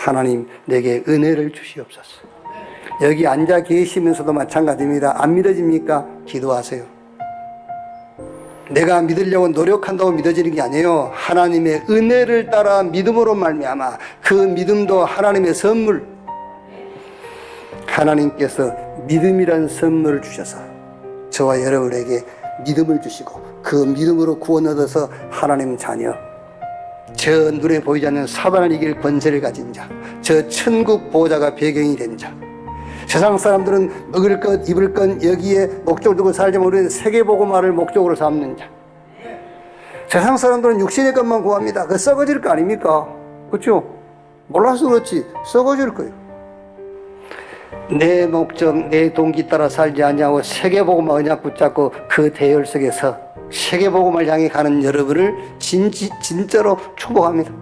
하나님 내게 은혜를 주시옵소서. 여기 앉아 계시면서도 마찬가지입니다. 안 믿어집니까? 기도하세요. 내가 믿으려고 노력한다고 믿어지는 게 아니에요. 하나님의 은혜를 따라 믿음으로 말미암아 그 믿음도 하나님의 선물. 하나님께서 믿음이란 선물을 주셔서 저와 여러분에게 믿음을 주시고 그 믿음으로 구원 얻어서 하나님 자녀, 저 눈에 보이지 않는 사단을 이길 권세를 가진 자, 저 천국 보호자가 배경이 된 자. 세상 사람들은 먹을 것, 입을 것 여기에 목적을 두고 살지만 우리는 세계복음화를 목적으로 삼는 자. 세상 사람들은 육신의 것만 구합니다. 그 썩어질 거 아닙니까? 그렇죠? 몰라서 그렇지 썩어질 거예요. 내 목적, 내 동기 따라 살지 않냐고 세계복음화 언약 붙잡고 그 대열 속에서 세계복음을 향해 가는 여러분을 진짜로 축복합니다.